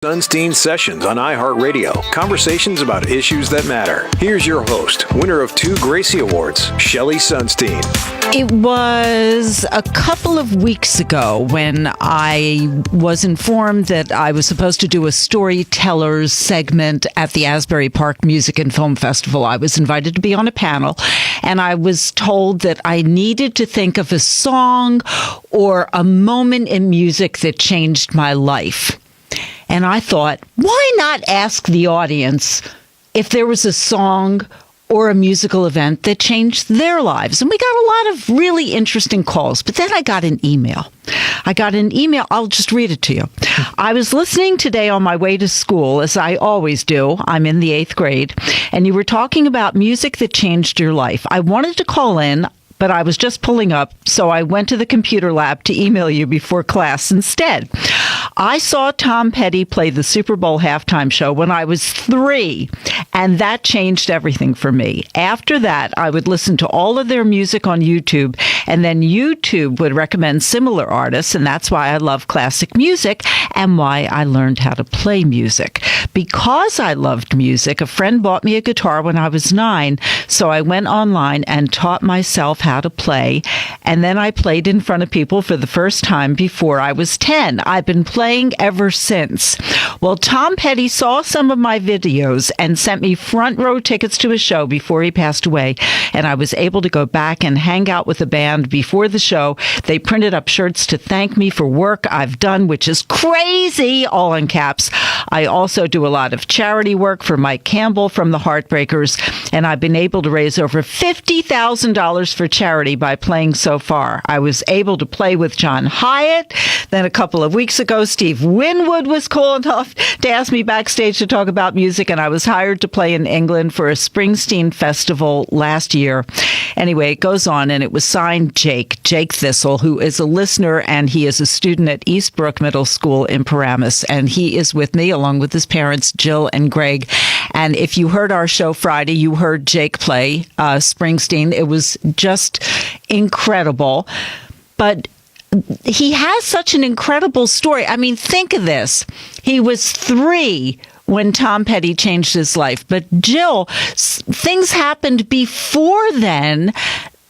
Sonstein Sessions on iHeartRadio. Conversations about issues that matter. Here's your host, winner of 2 Gracie Awards, Shelley Sonstein. It was a couple of weeks ago when I was informed that I was supposed to do a storytellers segment at the Asbury Park Music and Film Festival. I was invited to be on a panel, and I was told that I needed to think of a song or a moment in music that changed my life. And I thought, why not ask the audience if there was a song or a musical event that changed their lives? And we got a lot of really interesting calls. But then I got an email. I'll just read it to you. I was listening today on my way to school, as I always do. I'm in the 8th grade. And you were talking about music that changed your life. I wanted to call in, but I was just pulling up, so I went to the computer lab to email you before class instead. I saw Tom Petty play the Super Bowl halftime show when I was 3, and that changed everything for me. After that, I would listen to all of their music on YouTube, and then YouTube would recommend similar artists, and that's why I love classic music and why I learned how to play music. Because I loved music, a friend bought me a guitar when I was 9, so I went online and taught myself how to play, and then I played in front of people for the first time before I was 10. I've been playing ever since. Well, Tom Petty saw some of my videos and sent me front row tickets to a show before he passed away, and I was able to go back and hang out with the band before the show. They printed up shirts to thank me for work I've done, which is crazy, all in caps. I also do a lot of charity work for Mike Campbell from the Heartbreakers, and I've been able to raise over $50,000 for charity by playing so far. I was able to play with John Hyatt. Then a couple of weeks ago, Steve Winwood was cool enough to ask me backstage to talk about music, and I was hired to play in England for a Springsteen festival last year. Anyway, it goes on, and it was signed Jake Thistle, who is a listener, and he is a student at Eastbrook Middle School in Paramus, and he is with me along with his parents, Jill and Greg. And if you heard our show Friday, you heard Jake play Springsteen. It was just incredible. But he has such an incredible story. I mean, think of this. He was 3 when Tom Petty changed his life. But Jill, things happened before then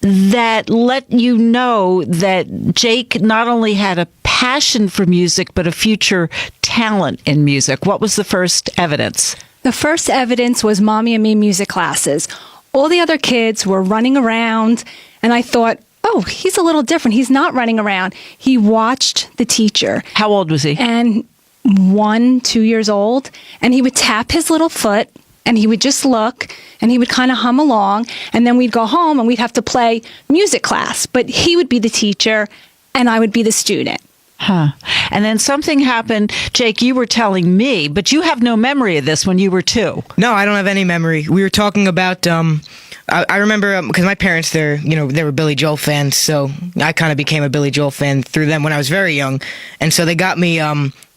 that let you know that Jake not only had a passion for music, but a future talent in music. What was the first evidence? The first evidence was Mommy and Me music classes. All the other kids were running around, and I thought, oh, he's a little different. He's not running around. He watched the teacher. How old was he? And 1, 2 years old. And he would tap his little foot, and he would just look, and he would kind of hum along. And then we'd go home, and we'd have to play music class. But he would be the teacher, and I would be the student. Huh. And then something happened. Jake, you were telling me, but you have no memory of this when you were 2. No, I don't have any memory. We were talking about, I remember, because my parents, they were Billy Joel fans, so I kind of became a Billy Joel fan through them when I was very young. And so they got me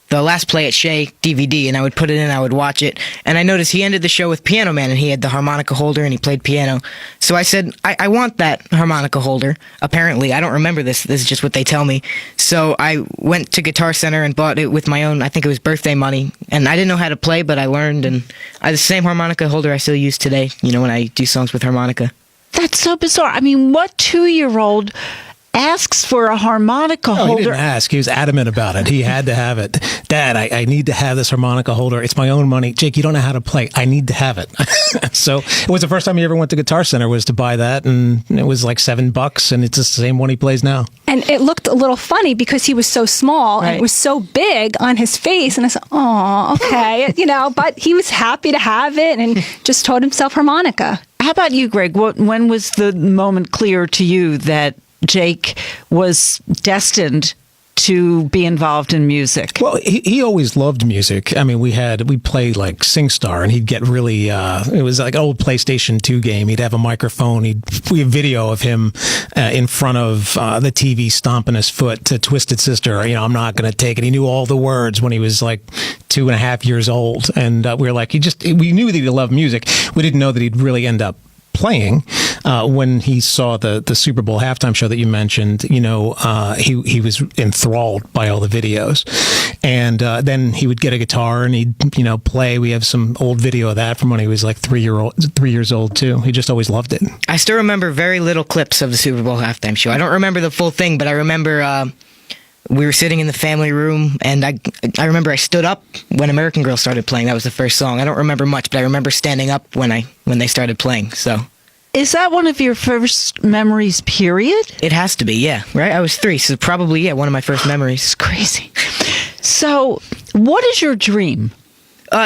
the Last Play at Shea DVD, and I would put it in, I would watch it. And I noticed he ended the show with Piano Man, and he had the harmonica holder, and he played piano. So I said, I want that harmonica holder. Apparently, I don't remember this. This is just what they tell me. So I went to Guitar Center and bought it with my own, I think it was birthday money. And I didn't know how to play, but I learned, and the same harmonica holder I still use today, when I do songs with harmonica. That's so bizarre. I mean, what 2-year-old asks for a harmonica holder? He didn't ask. He was adamant about it. He had to have it. Dad, I need to have this harmonica holder. It's my own money. Jake, you don't know how to play. I need to have it. So it was the first time he ever went to Guitar Center was to buy that, and it was like $7, and it's the same one he plays now. And it looked a little funny because he was so small, and it was so big on his face, and I said, oh, okay, but he was happy to have it and just taught himself harmonica. How about you, Greg? When was the moment clear to you that Jake was destined to be involved in music? Well, he always loved music. I mean, we played like SingStar, and he'd get really, it was like an old PlayStation 2 game. He'd have a microphone. We have video of him in front of the TV stomping his foot to Twisted Sister. I'm not going to take it. He knew all the words when he was like 2.5 years old. And we were like, we knew that he loved music. We didn't know that he'd really end up playing. when he saw the Super Bowl halftime show that you mentioned, he was enthralled by all the videos. And then he would get a guitar and he'd, play. We have some old video of that from when he was like 3 years old too. He just always loved it. I still remember very little clips of the Super Bowl halftime show. I don't remember the full thing, but I remember we were sitting in the family room, and I remember I stood up when American Girl started playing. That was the first song. I don't remember much, but I remember standing up when they started playing. So, is that one of your first memories, period? It has to be, yeah. Right? I was 3, so probably, yeah, one of my first memories. It's crazy. So, what is your dream?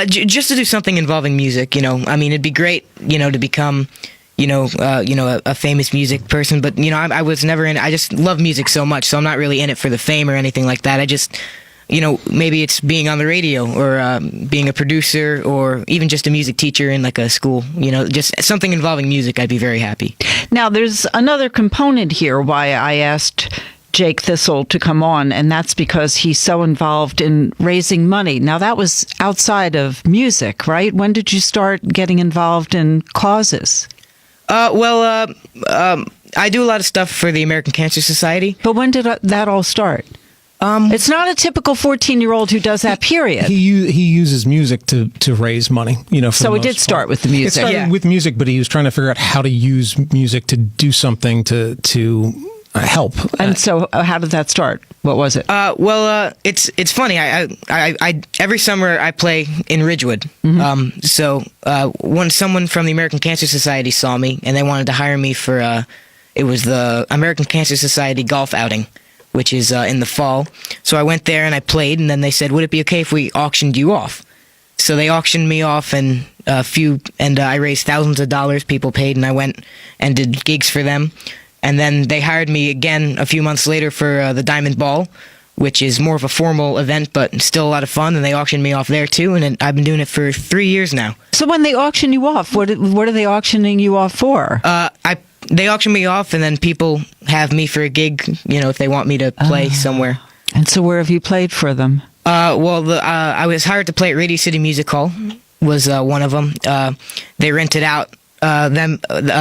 Just to do something involving music, I mean, it'd be great, to become, a famous music person. But, I was never in it. I just love music so much, so I'm not really in it for the fame or anything like that. I just, maybe it's being on the radio or being a producer or even just a music teacher in like a school, just something involving music. I'd be very happy. Now, there's another component here why I asked Jake Thistle to come on, and that's because he's so involved in raising money. Now, that was outside of music, right? When did you start getting involved in causes? I do a lot of stuff for the American Cancer Society. But when did that all start? It's not a typical 14-year-old who does that, period. He uses music to raise money, So it did start with the music. It started with music, but he was trying to figure out how to use music to do something to help. And so how did that start? What was it? It's funny. I every summer I play in Ridgewood. Mm-hmm. When someone from the American Cancer Society saw me and they wanted to hire me for it was the American Cancer Society golf outing, which is in the fall. So I went there and I played, and then they said, would it be okay if we auctioned you off? So they auctioned me off, and I raised thousands of dollars. People paid, and I went and did gigs for them. And then they hired me again a few months later for the Diamond Ball, which is more of a formal event, but still a lot of fun. And they auctioned me off there too, and I've been doing it for 3 years now. So when they auction you off, what are they auctioning you off for? They auction me off, and then people have me for a gig, if they want me to play somewhere. And so where have you played for them? I was hired to play at Radio City Music Hall, was one of them. They rented out,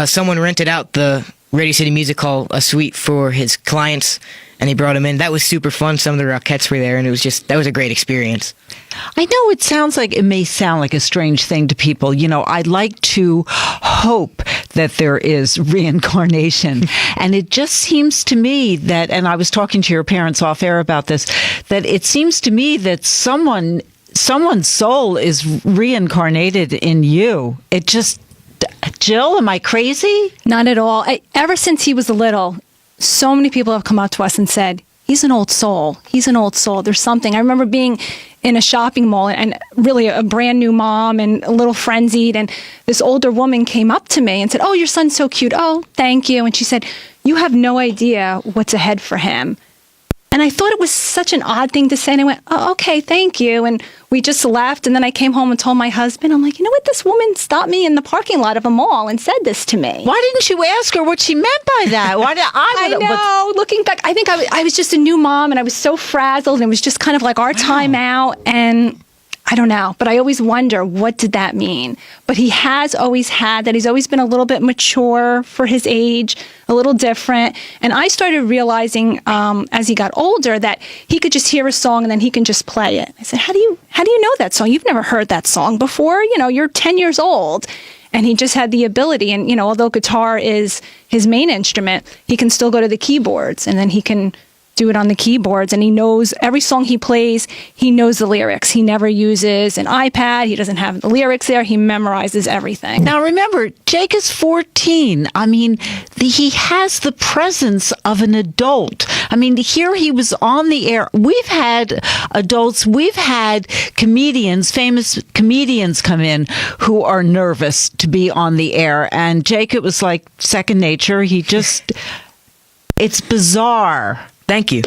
someone rented out the Radio City Music Hall a suite for his clients, and he brought them in. That was super fun. Some of the Rockettes were there, and that was a great experience. I know it may sound like a strange thing to people. I'd like to hope that there is reincarnation. And it just seems to me that, and I was talking to your parents off air about this, that it seems to me that someone's soul is reincarnated in you. It just, Jill, am I crazy? Not at all. Ever since he was little, so many people have come up to us and said, he's an old soul. He's an old soul. There's something. I remember being in a shopping mall and really a brand new mom and a little frenzied. And this older woman came up to me and said, oh, your son's so cute. Oh, thank you. And she said, you have no idea what's ahead for him. And I thought it was such an odd thing to say. And I went, oh, okay, thank you. And we just left. And then I came home and told my husband, I'm like, you know what? This woman stopped me in the parking lot of a mall and said this to me. Why didn't you ask her what she meant by that? I know. Looking back, I think I was just a new mom and I was so frazzled. And it was just kind of like our time out. And I don't know. But I always wonder, what did that mean? But he has always had that. He's always been a little bit mature for his age, a little different. And I started realizing as he got older that he could just hear a song and then he can just play it. I said, how do you know that song? You've never heard that song before. You're 10 years old. And he just had the ability. And, although guitar is his main instrument, he can still go to the keyboards and then he can do it on the keyboards, and he knows every song he plays, he knows the lyrics. He never uses an iPad. He doesn't have the lyrics there. He memorizes everything. Now remember, Jake is 14. I mean, he has the presence of an adult. I mean, here he was on the air. We've had adults, we've had comedians, famous comedians come in who are nervous to be on the air, and Jake, it was like second nature. It's bizarre. Thank you.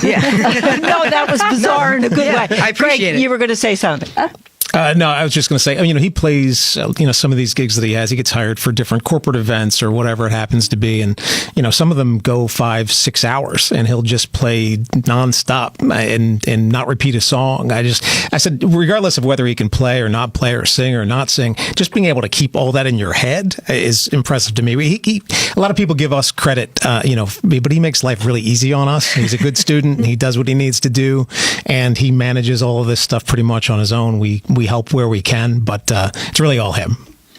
Yeah. No, that was bizarre in a good way. I appreciate it. You were going to say something. No, I was just going to say, he plays, some of these gigs that he has, he gets hired for different corporate events or whatever it happens to be. And, some of them go 5-6 hours and he'll just play nonstop and not repeat a song. I said, regardless of whether he can play or not play or sing or not sing, just being able to keep all that in your head is impressive to me. A lot of people give us credit, but he makes life really easy on us. He's a good student and he does what he needs to do. And he manages all of this stuff pretty much on his own. We help where we can, but it's really all him.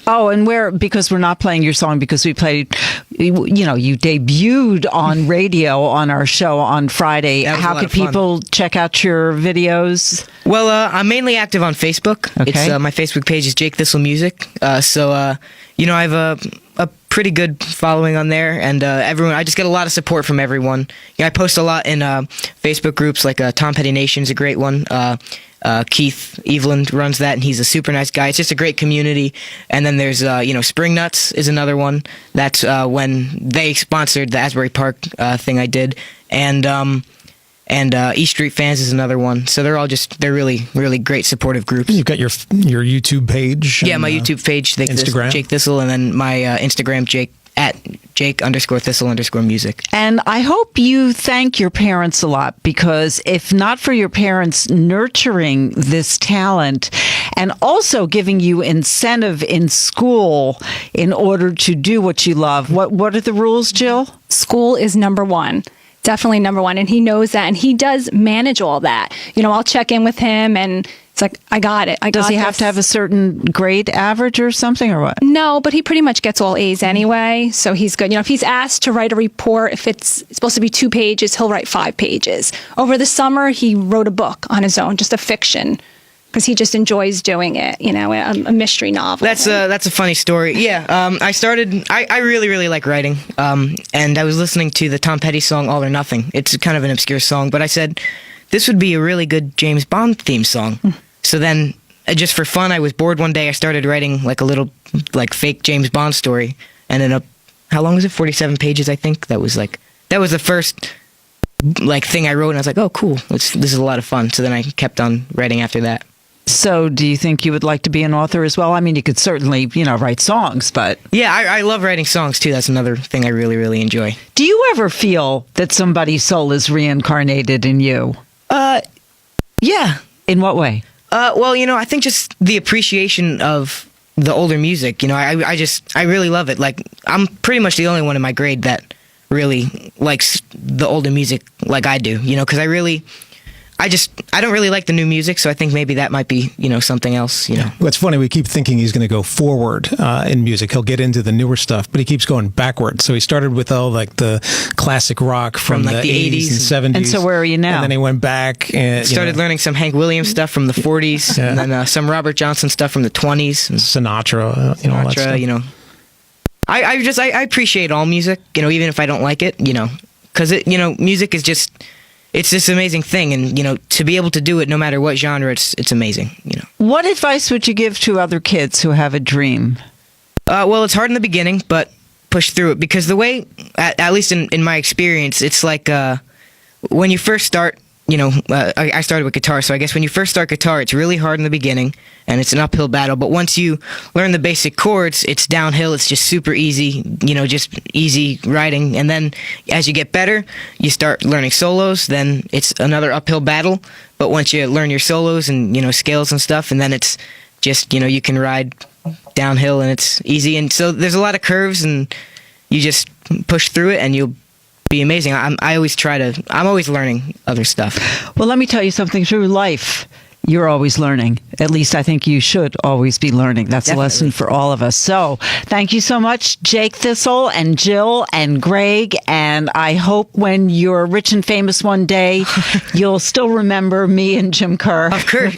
Oh, and because we're not playing your song because we played, you debuted on radio on our show on Friday. How could people check out your videos? Well, I'm mainly active on Facebook. Okay. It's my Facebook page is Jake Thistle Music. So I have a pretty good following on there, and everyone. I just get a lot of support from everyone. I post a lot in Facebook groups like Tom Petty Nation's a great one. Keith Evelyn runs that, and he's a super nice guy. It's just a great community. And then there's, Spring Nuts is another one. That's when they sponsored the Asbury Park thing I did. And East Street Fans is another one. So they're really, really great supportive groups. You've got your YouTube page. Yeah, my YouTube page, Instagram. Jake Thistle, and then my Instagram, Jake_Thistle_music. And I hope you thank your parents a lot, because if not for your parents nurturing this talent and also giving you incentive in school in order to do what you love, what are the rules, Jill? School is number one. Definitely number one. And he knows that. And he does manage all that. I'll check in with him and it's like, I got it. Does he have to have a certain grade average or something, or what? No, but he pretty much gets all A's anyway. So he's good. If he's asked to write a report, if it's supposed to be 2 pages, he'll write 5 pages. Over the summer, he wrote a book on his own, just a fiction, because he just enjoys doing it, a mystery novel. That's a funny story. Yeah, I really, really like writing, and I was listening to the Tom Petty song All or Nothing. It's kind of an obscure song, but I said, this would be a really good James Bond theme song. So then, just for fun, I was bored one day, I started writing like a little fake James Bond story, and ended up, how long was it? 47 pages, I think. That was the first thing I wrote, and I was like, oh, cool, this is a lot of fun. So then I kept on writing after that. So do you think you would like to be an author as well? I mean, you could certainly, write songs, but... Yeah, I love writing songs, too. That's another thing I really, really enjoy. Do you ever feel that somebody's soul is reincarnated in you? Yeah. In what way? Well, I think just the appreciation of the older music. I really love it. I'm pretty much the only one in my grade that really likes the older music like I do, because I don't really like the new music, so I think maybe that might be, something else, Well, it's funny, we keep thinking he's going to go forward in music. He'll get into the newer stuff, but he keeps going backward. So he started with all the classic rock from the 80s and 70s. And so where are you now? And then he went back and started learning some Hank Williams stuff from the 40s, and then some Robert Johnson stuff from the 20s. And Sinatra, all that stuff. I appreciate all music, even if I don't like it, because music is just... It's this amazing thing, and to be able to do it no matter what genre, it's amazing. What advice would you give to other kids who have a dream? Well, it's hard in the beginning, but push through it, because the way, at least in my experience, it's like when you first start. I started with guitar, so I guess when you first start guitar, it's really hard in the beginning, and it's an uphill battle. But once you learn the basic chords, it's downhill. It's just super easy, just easy writing. And then as you get better, you start learning solos. Then it's another uphill battle. But once you learn your solos and, scales and stuff, and then it's just, you can ride downhill, and it's easy. And so there's a lot of curves, and you just push through it, and you'll be amazing. I'm always learning other stuff. Well, let me tell you something. Through life, you're always learning. At least I think you should always be learning. That's Definitely. A lesson for all of us. So thank you so much, Jake Thistle and Jill and Greg. And I hope when you're rich and famous one day, you'll still remember me and Jim Kerr. Of course.